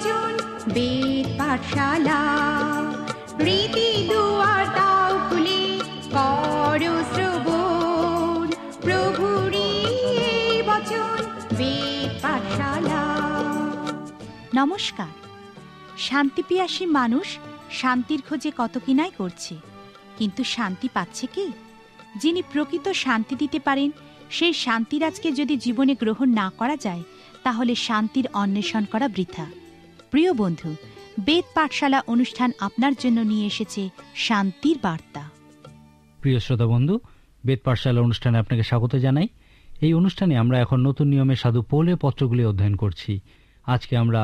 বচন বেদ পাঠশালা, রীতি দুয়ার দাও খুলে করো শ্রবণ, প্রভুরই এই বচন বেদ পাঠশালা। নমস্কার। শান্তিপিয়াসী মানুষ শান্তির খোঁজে কত কিনাই করছে, কিন্তু শান্তি পাচ্ছে কি? যিনি প্রকৃত শান্তি দিতে পারেন, সেই শান্তিরাজকে যদি জীবনে গ্রহণ না করা যায়, তাহলে শান্তির অন্বেষণ করা বৃথা। প্রিয় বন্ধু, বেদ পাঠশালা অনুষ্ঠান আপনার জন্য নিয়ে এসেছে শান্তির বার্তা। প্রিয় শ্রোতা বন্ধু, বেদ পাঠশালা অনুষ্ঠানে আপনাকে স্বাগত জানাই। এই অনুষ্ঠানে আমরা এখন নতুন নিয়মে সাধু পৌলের পত্রগুলি অধ্যয়ন করছি। আজকে আমরা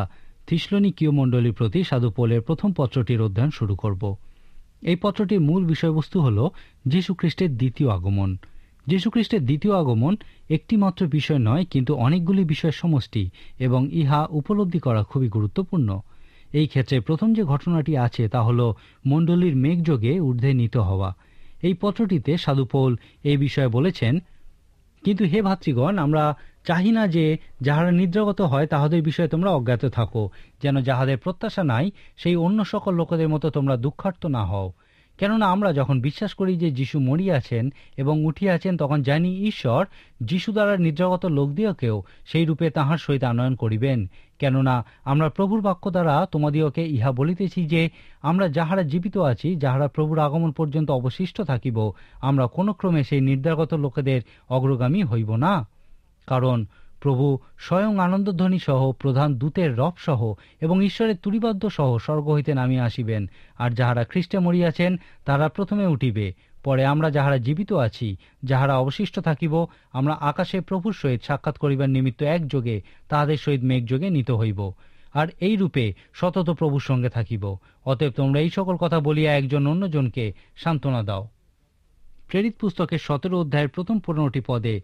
থিসলনিকীয় মণ্ডলীর প্রতি সাধু পৌলের প্রথম পত্রটির অধ্যয়ন শুরু করব। এই পত্রটির মূল বিষয়বস্তু হল যীশু খ্রিস্টের দ্বিতীয় আগমন। যীশু খ্রিস্টের দ্বিতীয় আগমন একটি মাত্র বিষয় নয়, কিন্তু অনেকগুলি বিষয়ের সমষ্টি, এবং ইহা উপলব্ধি করা খুবই গুরুত্বপূর্ণ। এই ক্ষেত্রে প্রথম যে ঘটনাটি আছে তা হল মণ্ডলীর মেঘযোগে ঊর্ধ্বে নীত হওয়া। এই পত্রটিতে সাধু পৌল এই বিষয়ে বলেছেন, কিন্তু হে ভাতৃগণ, আমরা চাহি না যে যাহারা নিদ্রাগত হয় তাহাদের বিষয়ে তোমরা অজ্ঞাত থাকো, যেন যাহাদের প্রত্যাশা নাই সেই অন্য সকল লোকেদের মতো তোমরা দুঃখার্ত না হও। কেননা আমরা যখন বিশ্বাস করি যে যীশু মরিয়াছেন এবং উঠিয়াছেন, তখন জানি ঈশ্বর যীশু দ্বারা নিদ্রাগত লোকদিওকেও সেই রূপে তাঁহার সহিত আনয়ন করিবেন। কেননা আমরা প্রভুর বাক্য দ্বারা তোমাদিওকে ইহা বলিতেছি যে আমরা যাহারা জীবিত আছি, যাহারা প্রভুর আগমন পর্যন্ত অবশিষ্ট থাকিব, আমরা কোনো ক্রমে সেই নিদ্রাগত লোকেদের অগ্রগামী হইব না। কারণ প্রভু স্বয়ং আনন্দধ্বনি সহ, প্রধান দূতের রব সহ এবং ঈশ্বরের তুরীবাদ্য সহ স্বর্গ হইতে নামিয়া আসিবেন। আর যাহারা খ্রিস্টে মরিয়াছেন তাহারা প্রথমে উঠিবে। পরে আমরা যাহারা জীবিত আছি, যাহারা অবশিষ্ট থাকিব, আমরা আকাশে প্রভুর সহিত সাক্ষাৎ করিবার নিমিত্ত একযোগে তাহাদের সহিত মেঘযোগে নীত হইব, আর এই রূপে সতত প্রভুর সঙ্গে থাকিব। অতএব তোমরা এই সকল কথা বলিয়া একজন অন্যজনকে সান্ত্বনা দাও। প্রেরিত পুস্তকের 17 অধ্যায়ের প্রথম 15টি পদে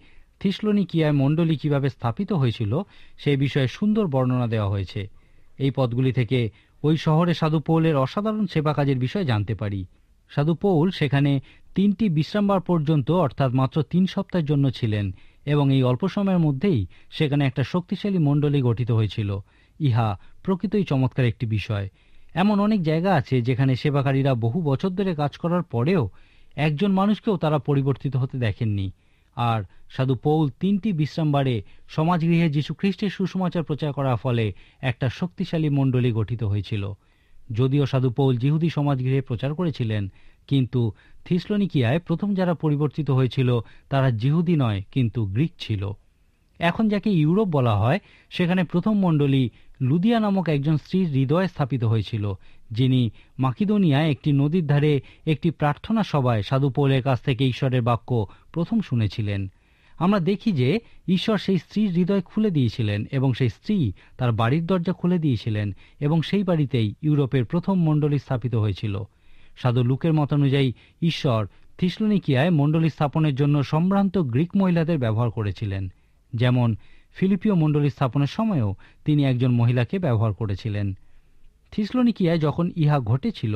থিসলনিকিয়ায় মণ্ডলী কিভাবে স্থাপিত হয়েছিল সেই বিষয়ে সুন্দর বর্ণনা দেওয়া হয়েছে। এই পদগুলি থেকে ওই শহরে সাধু পৌলের অসাধারণ সেবা কাজের বিষয়ে জানতে পারি। সাধু পৌল সেখানে 3টি বিশ্রামবার পর্যন্ত, অর্থাৎ মাত্র 3 সপ্তাহের জন্য ছিলেন, এবং এই অল্প সময়ের মধ্যেই সেখানে একটা শক্তিশালী মণ্ডলী গঠিত হয়েছিল। ইহা প্রকৃতই চমৎকার একটি বিষয়। এমন অনেক জায়গা আছে যেখানে সেবাকারীরা বহু বছর ধরে কাজ করার পরেও একজন মানুষকেও তারা পরিবর্তিত হতে দেখেননি। আর সাধু পৌল 3টি বিশ্রামবারে সমাজগৃহে যীশু খ্রিস্টের সুসমাচার প্রচার করার ফলে একটা শক্তিশালী মণ্ডলী গঠিত হয়েছিল। যদিও সাধু পৌল যিহুদি সমাজগৃহে প্রচার করেছিলেন, কিন্তু থিসলনিকিয়ায় প্রথম যারা পরিবর্তিত হয়েছিল তারা যিহুদি নয়, কিন্তু গ্রিক ছিল। এখন যাকে ইউরোপ বলা হয়, সেখানে প্রথম মণ্ডলী লুদিয়া নামক একজন স্ত্রীর হৃদয়ে স্থাপিত হয়েছিল, যিনি মাকিদোনিয়ায় একটি নদীর ধারে একটি প্রার্থনা সভায় সাধু পৌলের কাছ থেকে ঈশ্বরের বাক্য প্রথম শুনেছিলেন। আমরা দেখি যে ঈশ্বর সেই স্ত্রীর হৃদয় খুলে দিয়েছিলেন, এবং সেই স্ত্রী তার বাড়ির দরজা খুলে দিয়েছিলেন, এবং সেই বাড়িতেই ইউরোপের প্রথম মণ্ডলী স্থাপিত হয়েছিল। সাধু লুকের মতানুযায়ী ঈশ্বর থিসলনিকিয়ায় মণ্ডলী স্থাপনের জন্য সম্ভ্রান্ত গ্রিক মহিলাদের ব্যবহার করেছিলেন। যেমন ফিলিপীয় মণ্ডলী স্থাপনের সময়ও তিনি একজন মহিলাকে ব্যবহার করেছিলেন। থিসলনিকিয়ায় যখন ইহা ঘটেছিল,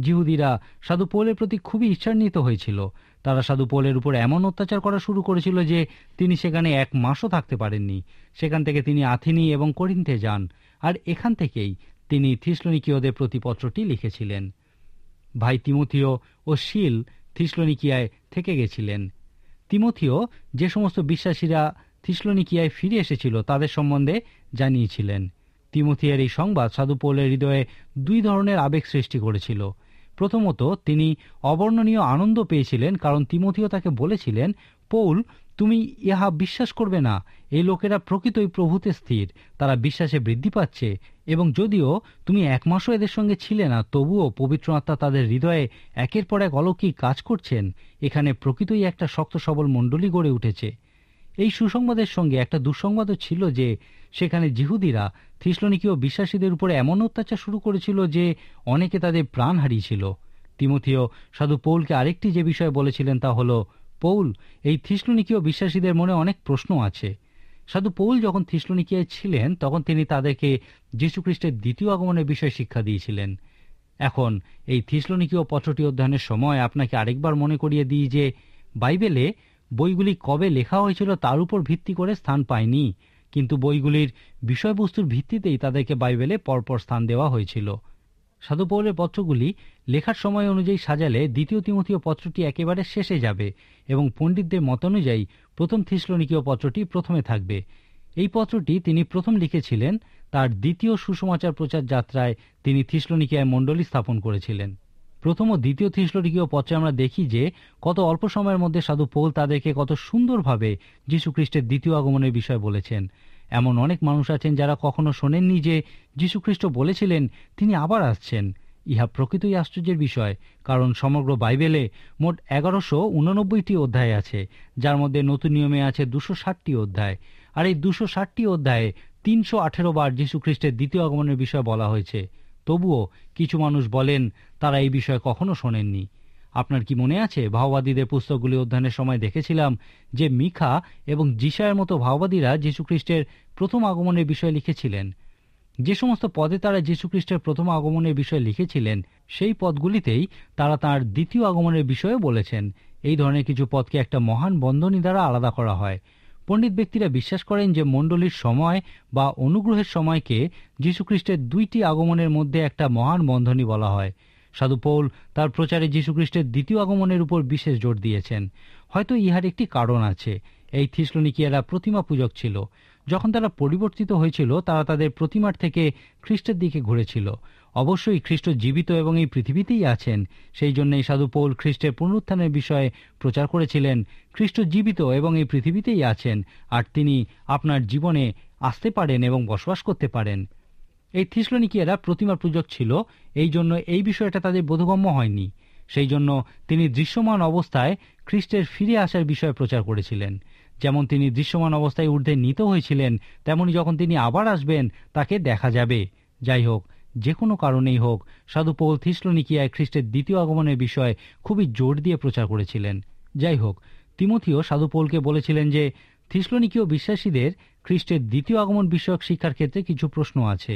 যিহুদিরা সাধু পৌলের প্রতি খুবই ঈর্ষান্বিত হয়েছিল। তারা সাধু পৌলের উপর এমন অত্যাচার করা শুরু করেছিল যে তিনি সেখানে 1 মাসও থাকতে পারেননি। সেখান থেকে তিনি আথেনি এবং করিন্থে যান, আর এখান থেকেই তিনি থিসলনিকীয়দের প্রতি পত্রটি লিখেছিলেন। ভাই তিমথিও ও শিল থিসলনিকিয়ায় থেকে গেছিলেন। তিমথিও যে সমস্ত বিশ্বাসীরা থিসলনিকিয়ায় ফিরে এসেছিল তাদের সম্বন্ধে জানিয়েছিলেন। তিমথিয়ের এই সংবাদ সাধু পৌলের হৃদয়ে 2 ধরনের আবেগ সৃষ্টি করেছিল। প্রথমত, তিনি অবর্ণনীয় আনন্দ পেয়েছিলেন, কারণ তিমথিও তাকে বলেছিলেন, পৌল, তুমি ইহা বিশ্বাস করবে না, এই লোকেরা প্রকৃতই প্রভুতে স্থির, তারা বিশ্বাসে বৃদ্ধি পাচ্ছে, এবং যদিও তুমি 1 মাসও এদের সঙ্গে ছিলে না, তবুও পবিত্র আত্মা তাদের হৃদয়ে একের পর এক অলৌকিক কাজ করছেন। এখানে প্রকৃতই একটা শক্ত সবল মণ্ডলী গড়ে উঠেছে। এই সুসংবাদের সঙ্গে একটা দুঃসংবাদও ছিল যে সেখানে যিহুদিরা থিসলনিকীয় বিশ্বাসীদের উপরে এমন অত্যাচার শুরু করেছিল যে অনেকে তাদের প্রাণ হারিয়েছিল। তিমথিও সাধু পৌলকে আরেকটি যে বিষয় বলেছিলেন তা হল, পৌল, এই থিসলনিকীয় বিশ্বাসীদের মনে অনেক প্রশ্ন আছে। সাধু পৌল যখন থিসলনিকিয়ায় ছিলেন তখন তিনি তাদেরকে যীশুখ্রিস্টের দ্বিতীয় আগমনের বিষয়ে শিক্ষা দিয়েছিলেন। এখন এই থিসলনিকীয় পত্রটি অধ্যয়নের সময় আপনাকে আরেকবার মনে করিয়ে দিই যে বাইবেলে বইগুলি কবে লেখা হয়েছিল তার উপর ভিত্তি করে স্থান পায়নি, কিন্তু বইগুলির বিষয়বস্তুর ভিত্তিতেই তাদেরকে বাইবেলে পরপর স্থান দেওয়া হয়েছিল। সাধু পৌলের পত্রগুলি লেখার সময় অনুযায়ী সাজালে দ্বিতীয় তিমথীয় পত্রটি একেবারে শেষে যাবে এবং পণ্ডিতদের মতানুযায়ী প্রথম থিসলনিকীয় পত্রটি প্রথমে থাকবে। এই পত্রটি তিনি প্রথম লিখেছিলেন তার দ্বিতীয় সুসমাচার প্রচার যাত্রায়। তিনি থিসলনিকিয়ায় মণ্ডলী স্থাপন করেছিলেন। প্রথম ও দ্বিতীয় থিসলনিকীয় পত্রে আমরা দেখি যে কত অল্প সময়ের মধ্যে সাধু পৌল তাদেরকে কত সুন্দরভাবে যীশুখ্রিস্টের দ্বিতীয় আগমনের বিষয় বলেছেন। এমন অনেক মানুষ আছেন যারা কখনো শোনেননি যে যীশুখ্রিস্ট বলেছিলেন তিনি আবার আসছেন। ইহা প্রকৃতই আশ্চর্যের বিষয়, কারণ সমগ্র বাইবেলে মোট 1189টি অধ্যায় আছে, যার মধ্যে নতুন নিয়মে আছে 260টি অধ্যায়। আর এই 260টি অধ্যায়ে 318 বার যীশুখ্রিস্টের দ্বিতীয় আগমনের বিষয় বলা হয়েছে। তবুও কিছু মানুষ বলেন তারা এই বিষয়ে কখনো শোনেননি। আপনার কি মনে আছে, ভাওবাদীদের পুস্তকগুলি অধ্যয়নের সময় দেখেছিলাম যে মিখা এবং যিশায়ের মতো ভাওবাদীরা যীশুখ্রিস্টের প্রথম আগমনের বিষয়ে লিখেছিলেন। যে সমস্ত পদে তারা যীশুখ্রিস্টের প্রথম আগমনের বিষয়ে লিখেছিলেন সেই পদগুলিতেই তারা তাঁর দ্বিতীয় আগমনের বিষয়ে বলেছেন। এই ধরনের কিছু পদকে একটা মহান বন্ধনী দ্বারা আলাদা করা হয়। পণ্ডিত ব্যক্তিরা বিশ্বাস করেন যে মণ্ডলীর সময় বা অনুগ্রহের সময়কে যীশুখ্রিস্টের দুইটি আগমনের মধ্যে একটা মহান বন্ধনী বলা হয়। সাধু পৌল তার প্রচারে যীশুখ্রিস্টের দ্বিতীয় আগমনের উপর বিশেষ জোর দিয়েছেন। হয়তো ইহার একটি কারণ আছে। এই থিসলনিকিয়ারা প্রতিমা পূজক ছিল। যখন তারা পরিবর্তিত হয়েছিল তারা তাদের প্রতিমার থেকে খ্রিস্টের দিকে ঘুরেছিল। অবশ্যই খ্রিস্ট জীবিত এবং এই পৃথিবীতেই আছেন। সেই জন্যই সাধু পৌল খ্রিস্টের পুনরুত্থানের বিষয়ে প্রচার করেছিলেন। খ্রিস্ট জীবিত এবং এই পৃথিবীতেই আছেন, আর তিনি আপনার জীবনে আসতে পারেন এবং বসবাস করতে পারেন। এই থিসলনিকিয়ারা প্রতিমা পূজক ছিল, এই জন্য এই বিষয়টা তাদের বোধগম্য হয়নি। সেই জন্য তিনি দৃশ্যমান অবস্থায় খ্রিস্টের ফিরে আসার বিষয়ে প্রচার করেছিলেন। যেমন তিনি দৃশ্যমান অবস্থায় ঊর্ধ্বে নীত হয়েছিলেন, তেমনি যখন তিনি আবার আসবেন তাকে দেখা যাবে। যাই হোক, যে কোনো কারণেই হোক, সাধু পৌল থিসলনিকিয়ায় খ্রিস্টের দ্বিতীয় আগমনের বিষয়ে খুবই জোর দিয়ে প্রচার করেছিলেন। যাই হোক, তিমথিও সাধু পৌলকে বলেছিলেন যে থিসলনিকীয় বিশ্বাসীদের খ্রিস্টের দ্বিতীয় আগমন বিষয়ক শিক্ষার ক্ষেত্রে কিছু প্রশ্ন আছে।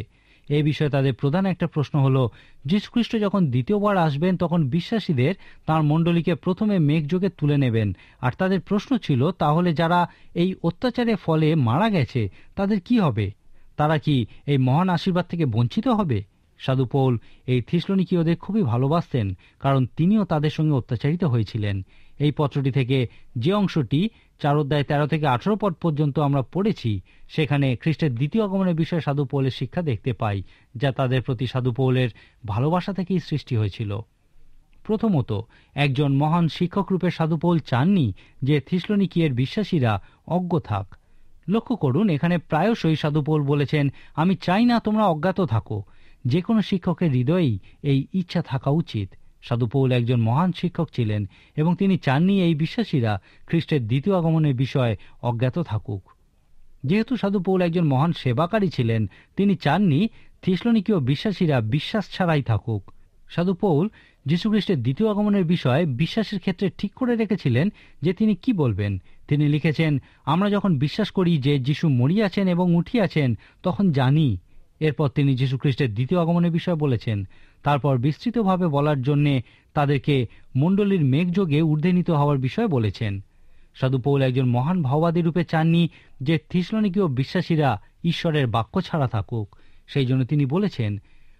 এই বিষয়ে তাদের প্রধান একটা প্রশ্ন হল, যীশুখ্রিস্ট যখন দ্বিতীয়বার আসবেন তখন বিশ্বাসীদের তাঁর মণ্ডলীকে প্রথমে মেঘযোগে তুলে নেবেন। আর তাদের প্রশ্ন ছিল, তাহলে যারা এই অত্যাচারের ফলে মারা গেছে তাদের কি হবে? তারা কি এই মহান আশীর্বাদ থেকে বঞ্চিত হবে? সাধু পৌল এই থিসলনিকীয়দের খুবই ভালোবাসতেন, কারণ তিনিও তাদের সঙ্গে অত্যাচারিত হয়েছিলেন। এই পত্রটি থেকে যে অংশটি 4 অধ্যায় 13 থেকে 18 পদ পর্যন্ত আমরা পড়েছি, সেখানে খ্রিস্টের দ্বিতীয় আগমনের বিষয়ে সাধু পৌলের শিক্ষা দেখতে পাই, যা তাদের প্রতি সাধু পৌলের ভালোবাসা থেকেই সৃষ্টি হয়েছিল। প্রথমত, একজন মহান শিক্ষক রূপে সাধু পৌল চাননি যে থিসলনিকিয়ের বিশ্বাসীরা অজ্ঞ থাক। লক্ষ্য করুন, এখানে প্রায়শই সাধু পৌল বলেছেন, আমি চাই না তোমরা অজ্ঞাত থাকো। যে কোনো শিক্ষকের হৃদয়েই এই ইচ্ছা থাকা উচিত। সাধু পৌল একজন মহান শিক্ষক ছিলেন এবং তিনি চাননি এই বিশ্বাসীরা খ্রিস্টের দ্বিতীয় আগমনের বিষয়ে অজ্ঞাত থাকুক। যেহেতু সাধু পৌল একজন মহান সেবাকারী ছিলেন, তিনি চাননি থিসলনিকীয় বিশ্বাসীরা বিশ্বাস ছাড়াই থাকুক। সাধু পৌল যীশুখ্রিস্টের দ্বিতীয় আগমনের বিষয়ে বিশ্বাসের ক্ষেত্রে ঠিক করে রেখেছিলেন যে তিনি কি বলবেন। তিনি লিখেছেন, আমরা যখন বিশ্বাস করি যে যীশু মরিয়াছেন এবং উঠিয়াছেন তখন জানি। এরপর তিনি যীশুখ্রিস্টের দ্বিতীয় আগমনের বিষয়ে বলেছেন। তারপর বিস্তৃতভাবে বলার জন্যে তাদেরকে মণ্ডলীর মেঘযোগে ঊর্ধ্বে নীত হওয়ার বিষয়ে বলেছেন। সাধু পৌল একজন মহান ভাওবাদী রূপে চাননি যে থিসলনিকীয় বিশ্বাসীরা ঈশ্বরের বাক্য ছাড়া থাকুক। সেই জন্য তিনি বলেছেন,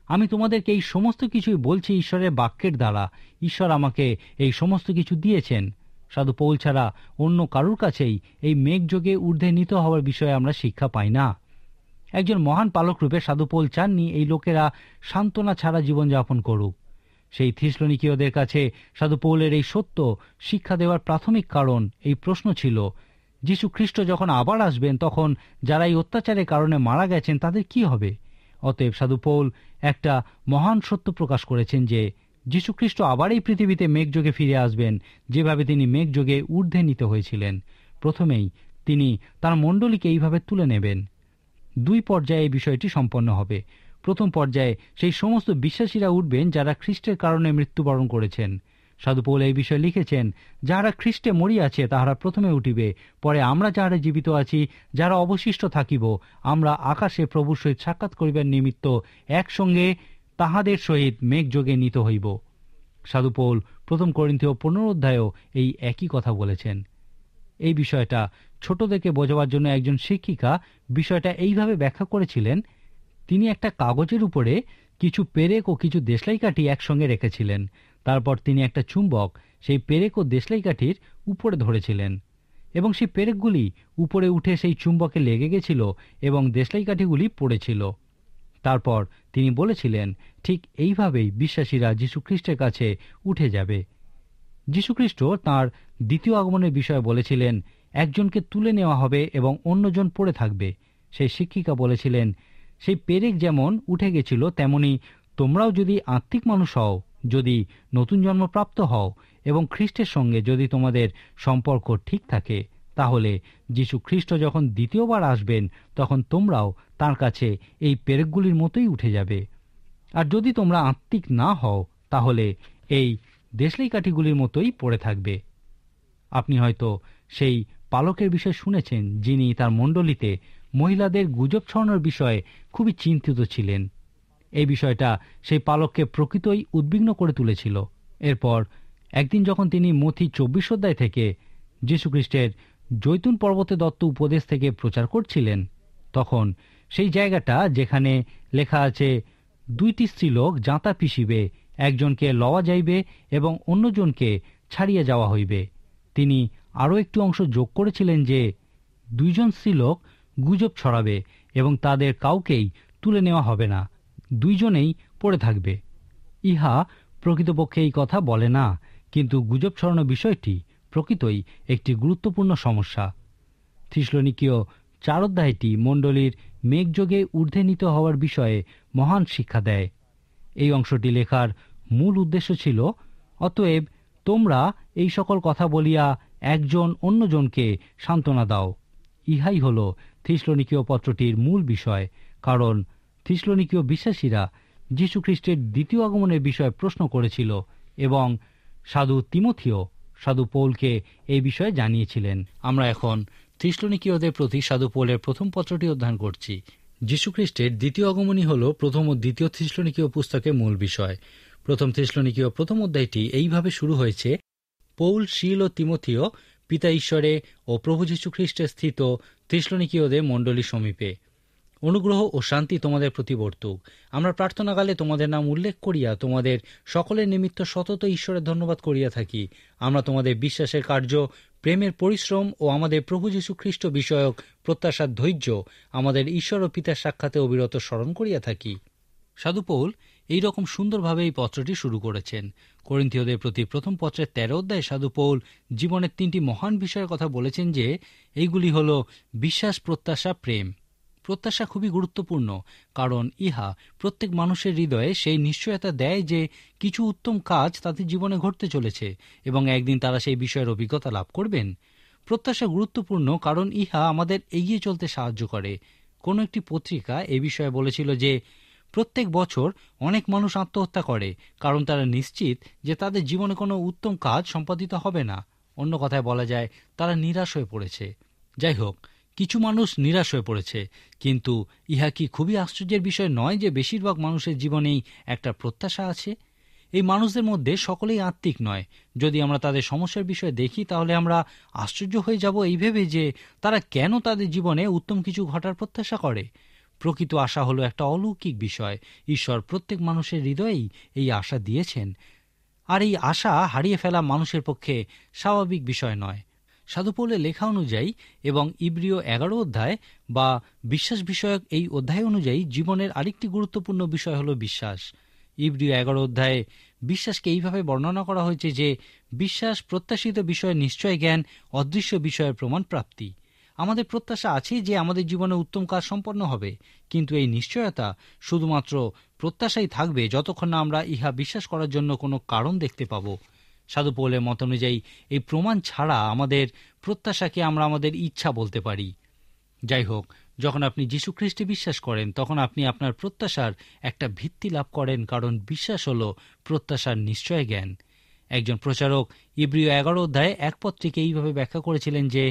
আমি তোমাদেরকে এই সমস্ত কিছুই বলছি ঈশ্বরের বাক্যের দ্বারা। ঈশ্বর আমাকে এই সমস্ত কিছু দিয়েছেন। সাধু পৌল ছাড়া অন্য কারুর কাছেই এই মেঘযোগে ঊর্ধ্বে নীত হওয়ার বিষয়ে আমরা শিক্ষা পাই না। একজন মহান পালক রূপে সাধু পৌল চাননি এই লোকেরা সান্ত্বনা ছাড়া জীবনযাপন করুক। সেই থিসলনিকীয়দের কাছে সাধু পৌলের এই সত্য শিক্ষা দেওয়ার প্রাথমিক কারণ এই প্রশ্ন ছিল, যীশু খ্রিস্ট যখন আবার আসবেন তখন যারা এই অত্যাচারের কারণে মারা গেছেন তাদের কি হবে? অতএব সাধু পৌল একটা মহান সত্য প্রকাশ করেছেন যে যীশু খ্রিস্ট আবার এই পৃথিবীতে মেঘযোগে ফিরে আসবেন, যেভাবে তিনি মেঘযোগে ঊর্ধ্বে নীত হয়েছিলেন। প্রথমেই তিনি তার মণ্ডলীকে এইভাবে তুলে নেবেন। 2 পর্যায়ে এই বিষয়টি সম্পন্ন হবে। প্রথম পর্যায়ে সেই সমস্ত বিশ্বাসীরা উঠবেন যারা খ্রিস্টের কারণে মৃত্যুবরণ করেছেন। সাধু পৌল এই বিষয়ে লিখেছেন, যাহারা খ্রিস্টে মরিয়াছে তাহারা প্রথমে উঠিবে, পরে আমরা যাহারা জীবিত আছি, যারা অবশিষ্ট থাকিব, আমরা আকাশে প্রভুর সহিত সাক্ষাৎ করিবার নিমিত্ত একসঙ্গে তাহাদের সহিত মেঘযোগে নীত হইব। সাধু পৌল 1 করিন্থীয় 15 অধ্যায়েও এই একই কথা বলেছেন। এই বিষয়টা ছোটদেরকে বোঝাবার জন্য একজন শিক্ষিকা বিষয়টা এইভাবে ব্যাখ্যা করেছিলেন। তিনি একটা কাগজের উপরে কিছু পেরেক ও কিছু দেশলাই কাঠি একসঙ্গে রেখেছিলেন। তারপর তিনি একটা চুম্বক সেই পেরেক ও দেশলাই কাঠির উপরে ধরেছিলেন এবং সেই পেরেকগুলি উপরে উঠে সেই চুম্বকে লেগে গেছিল এবং দেশলাই কাঠিগুলি পড়েছিল। তারপর তিনি বলেছিলেন, ঠিক এইভাবেই বিশ্বাসীরা যীশুখ্রিস্টের কাছে উঠে যাবে। যীশুখ্রিস্ট তাঁর দ্বিতীয় আগমনের বিষয়ে বলেছিলেন, একজনকে তুলে নেওয়া হবে এবং অন্যজন পড়ে থাকবে। সেই শিক্ষিকা বলেছিলেন, সেই পেরেক যেমন উঠে গেছিল তেমনি তোমরাও যদি আত্মিক মানুষ হও, যদি নতুন জন্মপ্রাপ্ত হও এবং খ্রিস্টের সঙ্গে যদি তোমাদের সম্পর্ক ঠিক থাকে, তাহলে যীশু খ্রিস্ট যখন দ্বিতীয়বার আসবেন তখন তোমরাও তাঁর কাছে এই পেরেকগুলির মতোই উঠে যাবে। আর যদি তোমরা আত্মিক না হও তাহলে এই দেশলাই কাঠিগুলির মতোই পড়ে থাকবে। আপনি হয়তো সেই পালকের বিষয়ে শুনেছেন, যিনি তার মণ্ডলীতে মহিলাদের গুজব ছড়ানোর বিষয়ে খুবই চিন্তিত ছিলেন। এই বিষয়টা সেই পালককে প্রকৃতই উদ্বিগ্ন করে তুলেছিল। এরপর একদিন যখন তিনি মথি 24 অধ্যায় থেকে যীশুখ্রিস্টের জৈতুন পর্বতে দত্ত উপদেশ থেকে প্রচার করছিলেন, তখন সেই জায়গাটা যেখানে লেখা আছে, 2টি স্ত্রীলোক জাঁতা পিষিবে, একজনকে লওয়া যাইবে এবং অন্যজনকে ছাড়িয়ে যাওয়া হইবে, তিনি আরও একটু অংশ যোগ করেছিলেন যে 2জন স্ত্রীলোক গুজব ছড়াবে এবং তাদের কাউকেই তুলে নেওয়া হবে না, 2জনেই পড়ে থাকবে। ইহা প্রকৃতপক্ষে এই কথা বলে না, কিন্তু গুজব ছড়ানো বিষয়টি প্রকৃতই একটি গুরুত্বপূর্ণ সমস্যা। থিসলনিকীয় 4 অধ্যায়টি মণ্ডলীর মেঘযোগে ঊর্ধ্বে নীত হওয়ার বিষয়ে মহান শিক্ষা দেয়। এই অংশটি লেখার মূল উদ্দেশ্য ছিল, অতএব তোমরা এই সকল কথা বলিয়া একজন অন্যজনকে সান্ত্বনা দাও। ইহাই হল থিসলনিকীয় পত্রটির মূল বিষয়, কারণ থিসলনিকীয় বিশ্বাসীরা যীশুখ্রিস্টের দ্বিতীয় আগমনের বিষয়ে প্রশ্ন করেছিল এবং সাধু তিমথিও সাধু পৌলকে এই বিষয়ে জানিয়েছিলেন। আমরা এখন থিসলনিকীয়দের প্রতি সাধু পৌলের প্রথম পত্রটি অধ্যয়ন করছি। যীশুখ্রিস্টের দ্বিতীয় আগমনই হল প্রথম ও দ্বিতীয় থিসলনিকীয় পুস্তকের মূল বিষয়। প্রথম থিসলনিকীয় প্রথম অধ্যায়টি এইভাবে শুরু হয়েছে, পৌল, শীল ও তিমথিও পিতা ঈশ্বরে ও প্রভু যীশুখ্রিস্টের স্থিত থিসলনিকীয়দের মণ্ডলীর সমীপে, অনুগ্রহ ও শান্তি তোমাদের প্রতি বর্তুক। আমরা প্রার্থনাকালে তোমাদের নাম উল্লেখ করিয়া তোমাদের সকলের নিমিত্ত সতত ঈশ্বরের ধন্যবাদ করিয়া থাকি। আমরা তোমাদের বিশ্বাসের কার্য, প্রেমের পরিশ্রম ও আমাদের প্রভু যীশু খ্রিস্ট বিষয়ক প্রত্যাশার ধৈর্য আমাদের ঈশ্বর ও পিতার সাক্ষাতে অবিরত স্মরণ করিয়া থাকি। সাধু পৌল এইরকম সুন্দরভাবে এই পত্রটি শুরু করেছেন। করিন্থীয়দের প্রতি প্রথম পত্রের 13 অধ্যায়ে সাধু পৌল জীবনের 3টি মহান বিষয়ের কথা বলেছেন যে এইগুলি হল বিশ্বাস, প্রত্যাশা, প্রেম। প্রত্যাশা খুবই গুরুত্বপূর্ণ, কারণ ইহা প্রত্যেক মানুষের হৃদয়ে সেই নিশ্চয়তা দেয় যে কিছু উত্তম কাজ তাদের জীবনে ঘটতে চলেছে এবং একদিন তারা সেই বিষয়ের অভিজ্ঞতা লাভ করবেন। প্রত্যাশা গুরুত্বপূর্ণ কারণ ইহা আমাদের এগিয়ে চলতে সাহায্য করে। কোনো একটি পত্রিকা এ বিষয়ে বলেছিল যে প্রত্যেক বছর অনেক মানুষ আত্মহত্যা করে, কারণ তারা নিশ্চিত যে তাদের জীবনে কোনো উত্তম কাজ সম্পাদিত হবে না। অন্য কথায় বলা যায়, তারা নিরাশ হয়ে পড়েছে। যাই হোক, কিছু মানুষ নিরাশ হয়ে পড়েছে, কিন্তু ইহা কি খুবই আশ্চর্যের বিষয় নয় যে বেশিরভাগ মানুষের জীবনেই একটা প্রত্যাশা আছে? এই মানুষদের মধ্যে সকলেই আত্মিক নয়। যদি আমরা তাদের সমস্যার বিষয়ে দেখি তাহলে আমরা আশ্চর্য হয়ে যাব এই ভেবে যে তারা কেন তাদের জীবনে উত্তম কিছু ঘটার প্রত্যাশা করে। প্রকৃত আশা হলো একটা অলৌকিক বিষয়। ঈশ্বর প্রত্যেক মানুষের হৃদয়েই এই আশা দিয়েছেন, আর এই আশা হারিয়ে ফেলা মানুষের পক্ষে স্বাভাবিক বিষয় নয়। সাধু পৌলের লেখা অনুযায়ী এবং ইব্রিয় 11 অধ্যায় বা বিশ্বাস বিষয়ক এই অধ্যায় অনুযায়ী জীবনের আরেকটি গুরুত্বপূর্ণ বিষয় হলো বিশ্বাস। ইব্রিয় 11 অধ্যায়ে বিশ্বাসকে এইভাবে বর্ণনা করা হয়েছে যে বিশ্বাস প্রত্যাশিত বিষয়ের নিশ্চয় জ্ঞান, অদৃশ্য বিষয়ের প্রমাণ প্রাপ্তি। আমাদের প্রত্যাশা আছে যে আমাদের জীবনে উত্তম কাজ সম্পন্ন হবে, কিন্তু এই নিশ্চয়তা শুধুমাত্র প্রত্যাশাই থাকবে যতক্ষণ না আমরা ইহা বিশ্বাস করার জন্য কোনো কারণ দেখতে পাব। সাধু পৌলের মত অনুযায়ী এই প্রমাণ ছাড়া আমাদের প্রত্যাশাকে আমরা আমাদের ইচ্ছা বলতে পারি। যাই হোক, যখন আপনি যীশু খ্রিস্টে বিশ্বাস করেন তখন আপনি আপনার প্রত্যাশার একটা ভিত্তি লাভ করেন, কারণ বিশ্বাস হলো প্রত্যাশার নিশ্চয় জ্ঞান। একজন প্রচারক ইব্রিয় 11 অধ্যায়ে 1 পত্রিকে এইভাবে ব্যাখ্যা করেছিলেন যে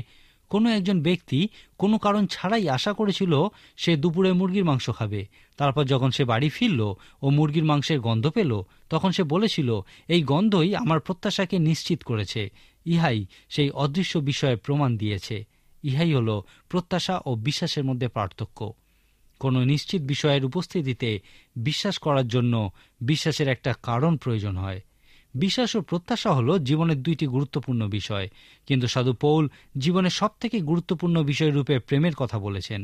কোনো একজন ব্যক্তি কোনো কারণ ছাড়াই আশা করেছিল সে দুপুরে মুরগির মাংস খাবে। তারপর যখন সে বাড়ি ফিরল ও মুরগির মাংসের গন্ধ পেল, তখন সে বলেছিল, এই গন্ধই আমার প্রত্যাশাকে নিশ্চিত করেছে। ইহাই সেই অদৃশ্য বিষয়ে প্রমাণ দিয়েছে। ইহাই হল প্রত্যাশা ও বিশ্বাসের মধ্যে পার্থক্য। কোনো নিশ্চিত বিষয়ের উপস্থিতিতে বিশ্বাস করার জন্য বিশ্বাসের একটা কারণ প্রয়োজন হয়। বিশ্বাস ও প্রত্যাশা হল জীবনের দুইটি গুরুত্বপূর্ণ বিষয়, কিন্তু সাধু পৌল জীবনের সবথেকে গুরুত্বপূর্ণ বিষয় রূপে প্রেমের কথা বলেছেন।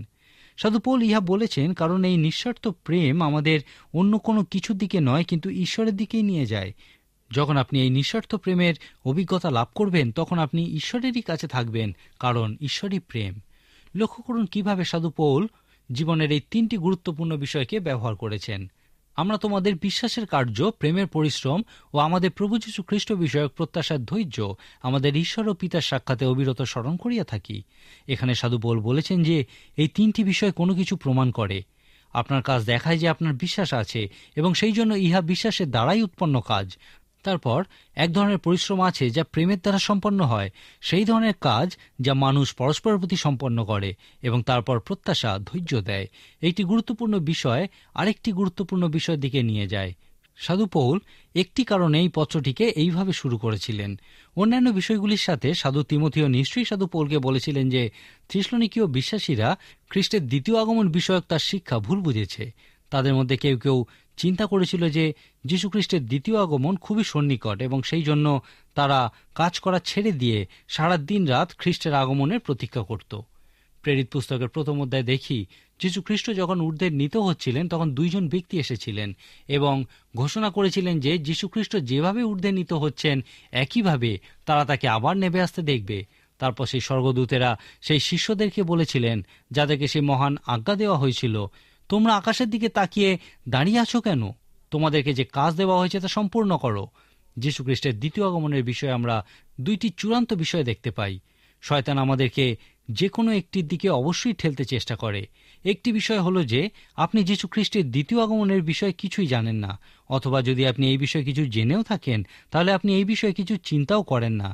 সাধু পৌল ইহা বলেছেন কারণ এই নিঃস্বার্থ প্রেম আমাদের অন্য কোনো কিছুর দিকে নয়, কিন্তু ঈশ্বরের দিকেই নিয়ে যায়। যখন আপনি এই নিঃস্বার্থ প্রেমের অভিজ্ঞতা লাভ করবেন, তখন আপনি ঈশ্বরেরই কাছে থাকবেন, কারণ ঈশ্বরই প্রেম। লক্ষ্য করুন কিভাবে সাধু পৌল জীবনের এই তিনটি গুরুত্বপূর্ণ বিষয়কে ব্যবহার করেছেন। আমরা তোমাদের বিশ্বাসের কার্য, প্রেমের পরিশ্রম ও আমাদের প্রভু যীশু খ্রিস্ট বিষয়ক প্রত্যাশার ধৈর্য আমাদের ঈশ্বর ও পিতার সাক্ষাতে অবিরত স্মরণ করিয়া থাকি। এখানে সাধু পৌল বলেছেন যে এই তিনটি বিষয় কোনো কিছু প্রমাণ করে। আপনার কাজ দেখায় যে আপনার বিশ্বাস আছে, এবং সেই জন্য ইহা বিশ্বাসের দ্বারাই উৎপন্ন কাজ। তারপর এক ধরনের পরিশ্রম আছে যা প্রেমের দ্বারা সম্পন্ন হয়, সেই ধরনের কাজ যা মানুষ পরস্পরের প্রতি সম্পন্ন করে, এবং তারপর প্রত্যাশা, ধৈর্য দেয়। একটি গুরুত্বপূর্ণ বিষয় আরেকটি গুরুত্বপূর্ণ বিষয়ের দিকে নিয়ে যায়। সাধু পৌল একটি কারণে এই পত্রটিকে এইভাবে শুরু করেছিলেন। অন্যান্য বিষয়গুলির সাথে সাধু তিমথিও নিশ্চয়ই সাধু পৌলকে বলেছিলেন যে থিসলনিকীয় বিশ্বাসীরা খ্রিস্টের দ্বিতীয় আগমন বিষয়ক তার শিক্ষা ভুল বুঝেছে। তাদের মধ্যে কেউ কেউ চিন্তা করেছিল যে যীশুখ্রিস্টের দ্বিতীয় আগমন খুবই সন্নিকট, এবং সেই জন্য তারা কাজ করা ছেড়ে দিয়ে সারা দিন রাত খ্রিস্টের আগমনের প্রতীক্ষা করত। প্রেরিত পুস্তকের প্রথম অধ্যায়ে দেখি, যীশুখ্রিস্ট যখন ঊর্ধ্বে নীত হচ্ছিলেন তখন দুইজন ব্যক্তি এসেছিলেন এবং ঘোষণা করেছিলেন যে যীশুখ্রিস্ট যেভাবে ঊর্ধ্বে নীত হচ্ছেন একইভাবে তারা তাকে আবার নেমে আসতে দেখবে। তারপর সেই স্বর্গদূতেরা সেই শিষ্যদেরকে বলেছিলেন, যাদেরকে সেই মহান আজ্ঞা দেওয়া হয়েছিল, তোমরা আকাশের দিকে তাকিয়ে দাঁড়িয়ে আছো কেন? তোমাদেরকে যে কাজ দেওয়া হয়েছে তা সম্পূর্ণ করো। যীশুখ্রিস্টের দ্বিতীয় আগমনের বিষয়ে আমরা দুইটি চূড়ান্ত বিষয় দেখতে পাই। শয়তান আমাদেরকে যে কোনো একটির দিকে অবশ্যই ঠেলতে চেষ্টা করে। একটি বিষয় হলো যে আপনি যীশুখ্রিস্টের দ্বিতীয় আগমনের বিষয়ে কিছুই জানেন না, অথবা যদি আপনি এই বিষয়ে কিছু জেনেও থাকেন তাহলে আপনি এই বিষয়ে কিছু চিন্তাও করেন না।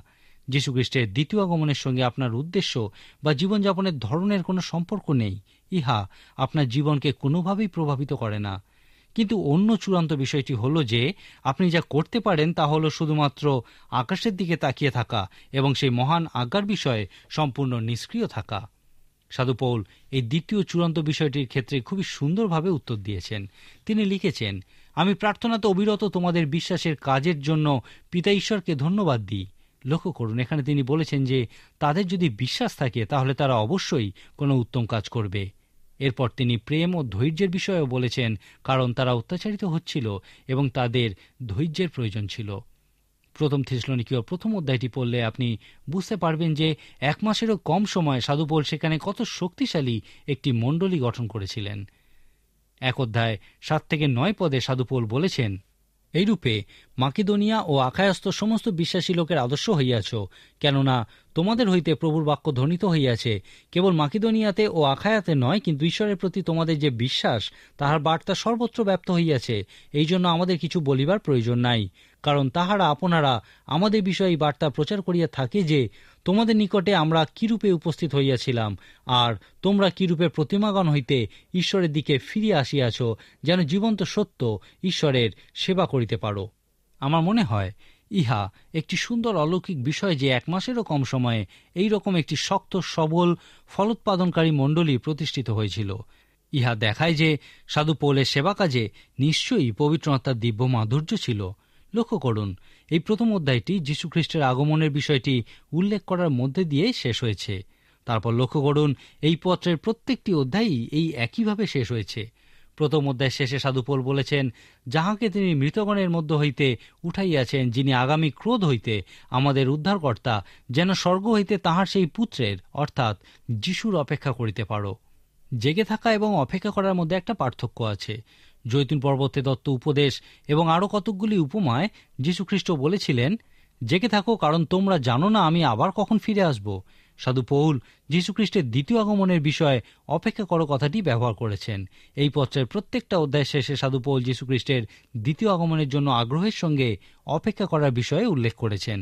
যীশুখ্রিস্টের দ্বিতীয় আগমনের সঙ্গে আপনার উদ্দেশ্য বা জীবনযাপনের ধরনের কোনো সম্পর্ক নেই। ইহা আপনার জীবনকে কোনোভাবেই প্রভাবিত করে না। কিন্তু অন্য চূড়ান্ত বিষয়টি হলো যে আপনি যা করতে পারেন তা হলো শুধুমাত্র আকাশের দিকে তাকিয়ে থাকা এবং সেই মহান আজ্ঞার বিষয়ে সম্পূর্ণ নিষ্ক্রিয় থাকা। সাধু পৌল এই দ্বিতীয় চূড়ান্ত বিষয়টির ক্ষেত্রে খুবই সুন্দরভাবে উত্তর দিয়েছেন। তিনি লিখেছেন, আমি প্রার্থনাতে অবিরত তোমাদের বিশ্বাসের কাজের জন্য পিতা ঈশ্বরকে ধন্যবাদ দিই। লক্ষ্য করুন, এখানে তিনি বলেছেন যে তাদের যদি বিশ্বাস থাকে তাহলে তারা অবশ্যই কোনো উত্তম কাজ করবে। এরপর তিনি প্রেম ও ধৈর্যের বিষয়েও বলেছেন, কারণ তারা অত্যাচারিত হচ্ছিল এবং তাদের ধৈর্যের প্রয়োজন ছিল। প্রথম থিসলনিকীয় প্রথম অধ্যায়টি পড়লে আপনি বুঝতে পারবেন যে 1 মাসেরও কম সময়ে সাধু পৌল সেখানে কত শক্তিশালী একটি মণ্ডলী গঠন করেছিলেন। 1 অধ্যায় 7-9 পদে সাধু পৌল বলেছেন, এইরূপে মাকিদোনিয়া ও আখায়াস্ত সমস্ত বিশ্বাসী লোকের আদর্শ হইয়াছ, কেননা তোমাদের হইতে প্রভুর বাক্য ধ্বনিত হইয়াছে। কেবল মাকিদোনিয়াতে ও আখায়াতে নয়, কিন্তু ঈশ্বরের প্রতি তোমাদের যে বিশ্বাস তাহার বার্তা সর্বত্র ব্যাপ্ত হইয়াছে। এই জন্য আমাদের কিছু বলিবার প্রয়োজন নাই, কারণ তাহারা আপনারা আমাদের বিষয়ে এই বার্তা প্রচার করিয়া থাকে যে তোমাদের নিকটে আমরা কিরূপে উপস্থিত হইয়াছিলাম, আর তোমরা কিরূপে প্রতিমাগণ হইতে ঈশ্বরের দিকে ফিরিয়া আসিয়াছ, যেন জীবন্ত সত্য ঈশ্বরের সেবা করিতে পারো। আমার মনে হয় ইহা একটি সুন্দর অলৌকিক বিষয় যে 1 মাসেরও কম সময়ে এই রকম একটি শক্ত সবল ফলোৎপাদনকারী মণ্ডলী প্রতিষ্ঠিত হয়েছিল। ইহা দেখায় যে সাধু পৌলের সেবা কাজে নিশ্চয়ই পবিত্র আত্মার দিব্য মাধুর্য ছিল। লক্ষ্য করুন, এই প্রথম অধ্যায়টি যীশুখ্রিস্টের আগমনের বিষয়টি উল্লেখ করার মধ্যে দিয়ে শেষ হয়েছে। তারপর লক্ষ্য করুন, এই পত্রের প্রত্যেকটি অধ্যায়ই এই একইভাবে শেষ হয়েছে। প্রথম অধ্যায় শেষে সাধু পৌল বলেছেন, যাহাকে তিনি মৃতগণের মধ্য হইতে উঠাইয়াছেন, যিনি আগামী ক্রোধ হইতে আমাদের উদ্ধারকর্তা, যেন স্বর্গ হইতে তাহার সেই পুত্রের অর্থাৎ যিশুর অপেক্ষা করিতে পারো। জেগে থাকা এবং অপেক্ষা করার মধ্যে একটা পার্থক্য আছে। জৈতুন পর্বতে দত্ত উপদেশ এবং আরও কতকগুলি উপমায় যীশুখ্রিস্ট বলেছিলেন, জেগে থাকো, কারণ তোমরা জানো না আমি আবার কখন ফিরে আসব। সাধু পৌল যীশুখ্রিস্টের দ্বিতীয় আগমনের বিষয়ে অপেক্ষা করো কথাটি ব্যবহার করেছেন। এই পত্রের প্রত্যেকটা অধ্যায় শেষে সাধু পৌল যীশুখ্রিস্টের দ্বিতীয় আগমনের জন্য আগ্রহের সঙ্গে অপেক্ষা করার বিষয়ে উল্লেখ করেছেন।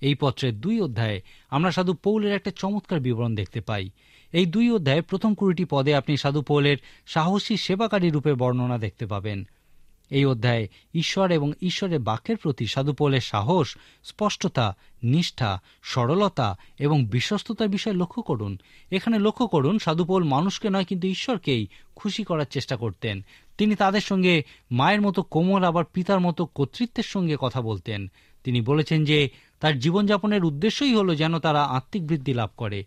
এই পত্রের 2 অধ্যায়ে আমরা সাধু পৌলের একটা চমৎকার বিবরণ দেখতে পাই। এই 2 অধ্যায়ে প্রথম 20টি পদে আপনি সাধু পৌলের সাহসী সেবাকারী রূপে বর্ণনা দেখতে পাবেন। এই অধ্যায়ে ঈশ্বর এবং ঈশ্বরের বাক্যের প্রতি সাধু পৌলের সাহস, স্পষ্টতা, নিষ্ঠা, সরলতা এবং বিশ্বস্ততার বিষয়ে লক্ষ্য করুন। এখানে লক্ষ্য করুন, সাধু পৌল মানুষকে নয় কিন্তু ঈশ্বরকেই খুশি করার চেষ্টা করতেন। তিনি তাদের সঙ্গে মায়ের মতো কোমল আবার পিতার মতো কর্তৃত্বের সঙ্গে কথা বলতেন। তিনি বলেছেন যে তার জীবনযাপনের উদ্দেশ্যই হলো যেন তারা আত্মিক বৃদ্ধি লাভ করে।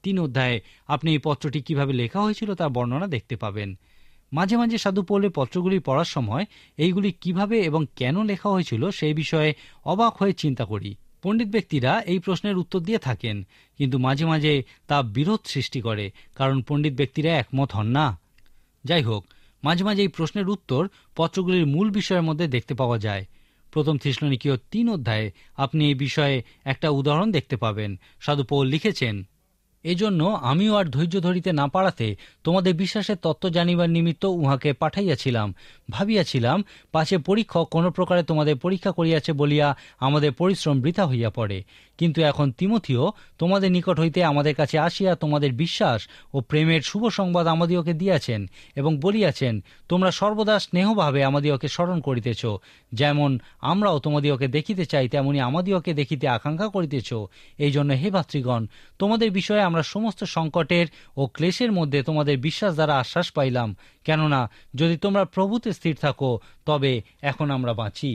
3 অধ্যায়ে আপনি এই পত্রটি কিভাবে লেখা হয়েছিল তার বর্ণনা দেখতে পাবেন। মাঝে মাঝে সাধু পৌলের পত্রগুলি পড়ার সময় এইগুলি কিভাবে এবং কেন লেখা হয়েছিল সেই বিষয়ে অবাক হয়ে চিন্তা করি। পণ্ডিত ব্যক্তিরা এই প্রশ্নের উত্তর দিয়ে থাকেন, কিন্তু মাঝে মাঝে তা বিরোধ সৃষ্টি করে, কারণ পণ্ডিত ব্যক্তিরা একমত হন না। যাই হোক, মাঝে মাঝে এই প্রশ্নের উত্তর পত্রগুলির মূল বিষয়ের মধ্যে দেখতে পাওয়া যায়। প্রথম থিসলনিকীয় 3 অধ্যায়ে আপনি এই বিষয়ে একটা উদাহরণ দেখতে পাবেন। সাধু পৌল লিখেছেন, এজন্য আমিও আর ধৈর্য ধরিতে না পারাতে তোমাদের বিশ্বাসের তত্ত্ব জানিবার নিমিত্ত উহাকে পাঠাইয়াছিলাম, ভাবিয়াছিলাম পাছে পরীক্ষক কোন প্রকারে তোমাদের পরীক্ষা করিয়াছে বলিয়া আমাদের পরিশ্রম বৃথা হইয়া পড়ে। কিন্তু এখন তিমথিও তোমাদের নিকট হইতে আমাদের কাছে আসিয়া তোমাদের বিশ্বাস ও প্রেমের শুভ সংবাদ আমাদিওকে দিয়াছেন এবং বলিয়াছেন, তোমরা সর্বদা স্নেহভাবে আমাদিওকে স্মরণ করিতেছ, যেমন আমরাও তোমাদিওকে দেখিতে চাই তেমনি আমাদিওকে দেখিতে আকাঙ্ক্ষা করিতেছ। এই জন্য হে ভাতৃগণ, তোমাদের বিষয়ে আমরা সমস্ত সংকটের ও ক্লেশের মধ্যে তোমাদের বিশ্বাস দ্বারা আশ্বাস পাইলাম, কেননা যদি তোমরা প্রভুতে স্থির থাকো তবে এখন আমরা বাঁচি।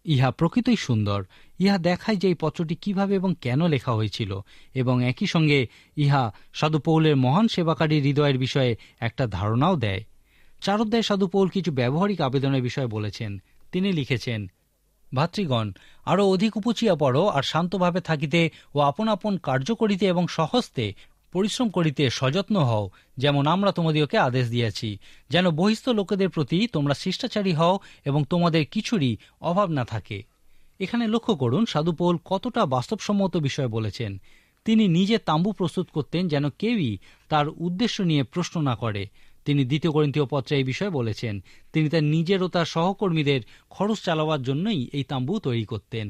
ইহা প্রকৃতই সুন্দর। ইহা দেখায় যে এই পত্রটি কিভাবে এবং কেন লেখা হয়েছিল, এবং একই সঙ্গে ইহা সাধু পৌলের মহান সেবাকারীর হৃদয়ের বিষয়ে একটা ধারণাও দেয়। 4 অধ্যায়ে সাধু পৌল কিছু ব্যবহারিক আবেদনের বিষয়ে বলেছেন। তিনি লিখেছেন, ভাতৃগণ, আরও অধিক উপচিয়া পড়ো আর শান্তভাবে থাকিতে ও আপন আপন কার্য করিতে এবং সহস্তে পরিশ্রম করিতে সযত্ন হও, যেমন আমরা তোমাদিওকে আদেশ দিয়াছি, যেন বহিস্থ লোকেদের প্রতি তোমরা শিষ্টাচারী হও এবং তোমাদের কিছুরই অভাব না থাকে। এখানে লক্ষ্য করুন সাধু পৌল কতটা বাস্তবসম্মত বিষয় বলেছেন। তিনি নিজে তাঁবু প্রস্তুত করতেন যেন কেউই তার উদ্দেশ্য নিয়ে প্রশ্ন না করে। তিনি 2 করিন্থীয় পত্রে এই বিষয়ে বলেছেন, তিনি তার নিজের ও তার সহকর্মীদের খরচ চালাবার জন্যই এই তাঁবু তৈরি করতেন।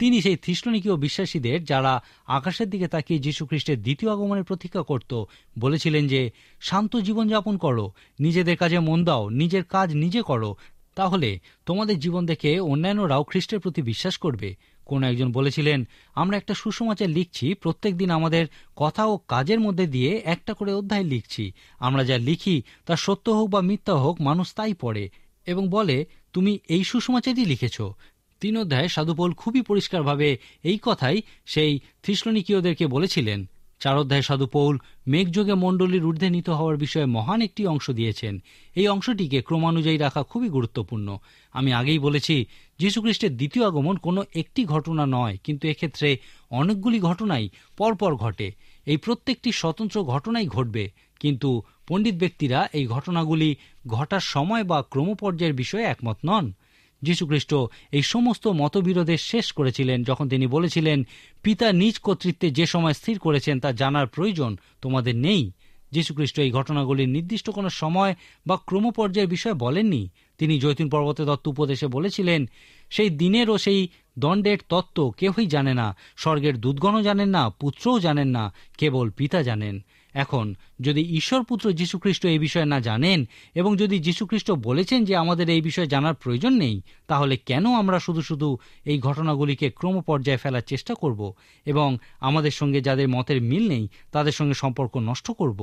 তিনি সেই থিসলনিকীয় বিশ্বাসীদের, যারা আকাশের দিকে তাকিয়ে যীশুখ্রিস্টের দ্বিতীয় আগমনের প্রতীক্ষা করত, বলেছিলেন যে শান্ত জীবনযাপন করো, নিজেদের কাজে মন দাও, নিজের কাজ নিজে করো, তাহলে তোমাদের জীবন দেখে অন্যান্যরাও খ্রিস্টের প্রতি বিশ্বাস করবে। কোন একজন বলেছিলেন, আমরা একটা সুসমাচার লিখছি, প্রত্যেক দিন আমাদের কথা ও কাজের মধ্যে দিয়ে একটা করে অধ্যায় লিখছি। আমরা যা লিখি তা সত্য হোক বা মিথ্যা হোক, মানুষ তাই পড়ে এবং বলে, তুমি এই সুসমাচারই লিখেছ। 3 অধ্যায়ে সাধু পৌল খুবই পরিষ্কারভাবে এই কথাই সেই থিসলনিকীয়দেরকে বলেছিলেন। 4 অধ্যায়ে সাধু পৌল মেঘযোগে মণ্ডলীর ঊর্ধ্বে নীত হওয়ার বিষয়ে মহান একটি অংশ দিয়েছেন। এই অংশটিকে ক্রমানুযায়ী রাখা খুবই গুরুত্বপূর্ণ। আমি আগেই বলেছি, যীশুখ্রিস্টের দ্বিতীয় আগমন কোনো একটি ঘটনা নয়, কিন্তু এক্ষেত্রে অনেকগুলি ঘটনাই পরপর ঘটে। এই প্রত্যেকটি স্বতন্ত্র ঘটনাই ঘটবে, কিন্তু পণ্ডিত ব্যক্তিরা এই ঘটনাগুলি ঘটার সময় বা ক্রমপর্যায়ের বিষয়ে একমত নন। যীশুখ্রিস্ট এই সমস্ত মতবিরোধের শেষ করেছিলেন যখন তিনি বলেছিলেন, পিতা নিজ কর্তৃত্বে যে সময় স্থির করেছেন তা জানার প্রয়োজন তোমাদের নেই। যীশুখ্রিস্ট এই ঘটনাগুলির নির্দিষ্ট কোনো সময় বা ক্রমপর্যায়ের বিষয়ে বলেননি। তিনি জৈতুন পর্বতে দত্ত উপদেশে বলেছিলেন, সেই দিনের ও সেই দণ্ডের তত্ত্ব কেউই জানে না, স্বর্গের দূতগণও জানেন না, পুত্রও জানেন না, কেবল পিতা জানেন। এখন যদি ঈশ্বর পুত্র যীশুখ্রিস্ট এই বিষয়ে না জানেন এবং যদি যীশুখ্রিস্ট বলেছেন যে আমাদের এই বিষয়ে জানার প্রয়োজন নেই, তাহলে কেন আমরা শুধু শুধু এই ঘটনাগুলিকে ক্রমপর্যায়ে ফেলার চেষ্টা করব এবং আমাদের সঙ্গে যাদের মতের মিল নেই তাদের সঙ্গে সম্পর্ক নষ্ট করব?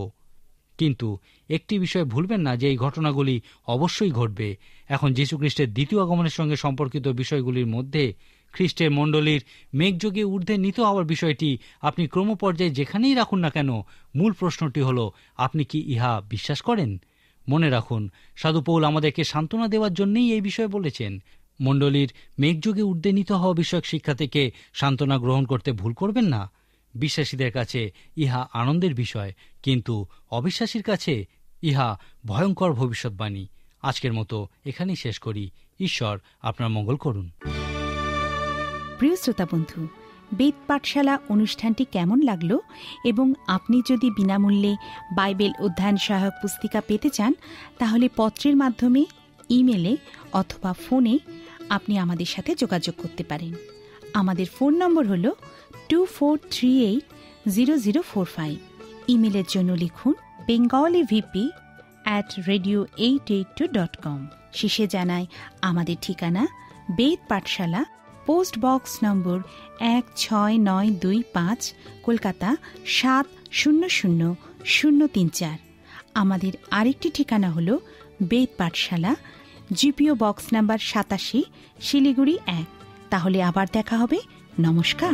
কিন্তু একটি বিষয় ভুলবেন না যে এই ঘটনাগুলি অবশ্যই ঘটবে। এখন যীশুখ্রিস্টের দ্বিতীয় আগমনের সঙ্গে সম্পর্কিত বিষয়গুলির মধ্যে খ্রিস্টের মণ্ডলীর মেঘযোগে ঊর্ধ্বে নীত হওয়ার বিষয়টি আপনি ক্রমপর্যায়ে যেখানেই রাখুন না কেন, মূল প্রশ্নটি হল, আপনি কি ইহা বিশ্বাস করেন? মনে রাখুন, সাধু পৌল আমাদেরকে সান্ত্বনা দেওয়ার জন্যই এই বিষয়ে বলেছেন। মণ্ডলীর মেঘযোগে ঊর্ধ্বে নীত হওয়া বিষয়ক শিক্ষা থেকে সান্ত্বনা গ্রহণ করতে ভুল করবেন না। বিশ্বাসীদের কাছে ইহা আনন্দের বিষয়, কিন্তু অবিশ্বাসীর কাছে ইহা ভয়ঙ্কর ভবিষ্যৎবাণী। আজকের মতো এখানেই শেষ করি। ঈশ্বর আপনার মঙ্গল করুন। প্রিয় শ্রোতা বন্ধু, বেদ পাঠশালা অনুষ্ঠানটি কেমন লাগলো? এবং আপনি যদি বিনামূল্যে বাইবেল অধ্যয়ন সহায়ক পুস্তিকা পেতে চান, তাহলে পত্রের মাধ্যমে, ইমেলে অথবা ফোনে আপনি আমাদের সাথে যোগাযোগ করতে পারেন। আমাদের ফোন নম্বর হল 24380045। ইমেলের জন্য লিখুন bengalivp@radio882.com। শেষে জানাই আমাদের ঠিকানা বেদ পাঠশালা, পোস্ট বক্স নম্বর 16925, কলকাতা 700034। আমাদের আরেকটি ঠিকানা হল বেদ পাঠশালা, জিপিও বক্স নাম্বার 87, শিলিগুড়ি 1। তাহলে আবার দেখা হবে। নমস্কার।